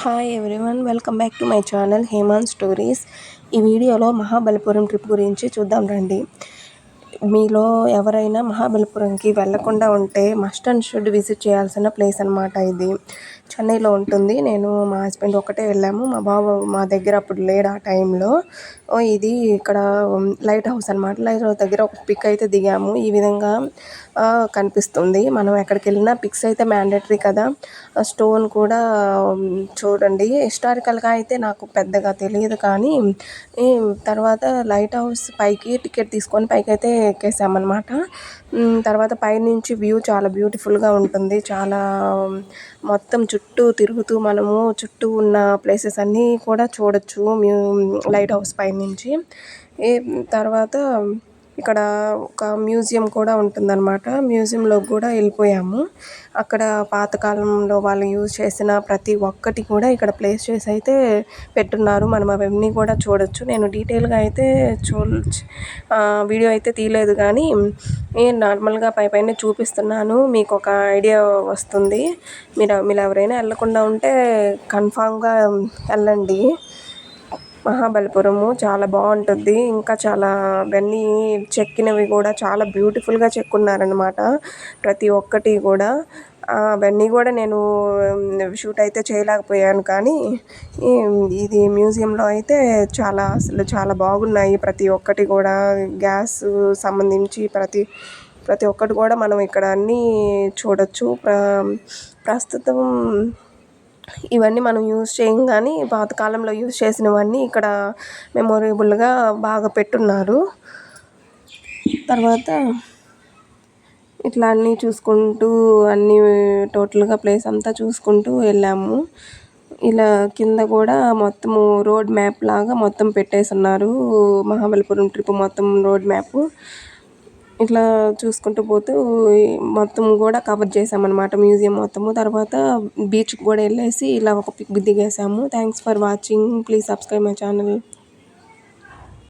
Hi everyone, welcome back to my channel Heman stories. ఈ వీడియోలో Mahabalipuram trip గురించి చూద్దాం రండి. మీలో ఎవరైనా మహాబలిపురంకి వెళ్ళకుండా ఉంటే మస్ట్ అండ్ షుడ్ విజిట్ చేయాల్సిన ప్లేస్ అనమాట. ఇది చెన్నైలో ఉంటుంది. నేను మా హస్బెండ్ ఒకటే వెళ్ళాము. మా బాబు మా దగ్గర అప్పుడు లేడు ఆ టైంలో. ఇది ఇక్కడ లైట్ హౌస్ అనమాట. లైట్ హౌస్ దగ్గర ఒక పిక్ అయితే దిగాము. ఈ విధంగా కనిపిస్తుంది. మనం ఎక్కడికి వెళ్ళినా పిక్స్ అయితే మ్యాండేటరీ కదా. స్టోన్ కూడా చూడండి. హిస్టారికల్గా అయితే నాకు పెద్దగా తెలియదు, కానీ తర్వాత లైట్ హౌస్ పైకి టికెట్ తీసుకొని పైకి అయితే ఎక్కేసామన్నమాట. తర్వాత పైనుంచి వ్యూ చాలా బ్యూటిఫుల్గా ఉంటుంది. చాలా మొత్తం చుట్టూ తిరుగుతూ మనము చుట్టూ ఉన్న ప్లేసెస్ అన్నీ కూడా చూడొచ్చు లైట్ హౌస్ పైనుంచి. తర్వాత ఇక్కడ ఒక మ్యూజియం కూడా ఉంటుందన్నమాట. మ్యూజియంలో కూడా వెళ్ళిపోయాము. అక్కడ పాతకాలంలో వాళ్ళు యూజ్ చేసిన ప్రతి ఒక్కటి కూడా ఇక్కడ ప్లేస్ చేసి అయితే పెట్టున్నారు. మనం అవన్నీ కూడా చూడొచ్చు. నేను డీటెయిల్గా అయితే వీడియో అయితే తీయలేదు, కానీ నార్మల్గా పైన చూపిస్తున్నాను. మీకు ఒక ఐడియా వస్తుంది. మీరు ఎవరైనా వెళ్ళకుండా ఉంటే కన్ఫామ్గా వెళ్ళండి. మహాబలిపురము చాలా బాగుంటుంది. ఇంకా చాలా అవన్నీ చెక్కినవి కూడా చాలా బ్యూటిఫుల్గా చెక్కున్నారనమాట. ప్రతి ఒక్కటి కూడా అవన్నీ కూడా నేను షూట్ అయితే చేయలేకపోయాను, కానీ ఇది మ్యూజియంలో అయితే అసలు చాలా బాగున్నాయి. ప్రతి ఒక్కటి కూడా గ్యాస్ సంబంధించి ప్రతి ఒక్కటి కూడా మనం ఇక్కడ అన్నీ చూడొచ్చు. ప్రస్తుతం ఇవన్నీ మనం యూజ్ చేయం, కానీ పాతకాలంలో యూజ్ చేసినవన్నీ ఇక్కడ మెమొరబుల్గా బాగా పెట్టున్నారు. తర్వాత ఇట్లా అన్నీ చూసుకుంటూ అన్నీ టోటల్గా ప్లేస్ అంతా చూసుకుంటూ వెళ్ళాము. ఇలా కింద కూడా మొత్తము రోడ్ మ్యాప్ లాగా మొత్తం పెట్టేసి ఉన్నారు. మహాబలిపురం ట్రిప్ మొత్తం రోడ్ మ్యాప్ ఇట్లా చూసుకుంటూ పోతూ మొత్తం కూడా కవర్ చేసామన్నమాట మ్యూజియం మొత్తము. తర్వాత బీచ్కి కూడా వెళ్ళేసి ఇలా ఒక పిక్ దిగేసాము. Thanks for watching. Please subscribe my channel.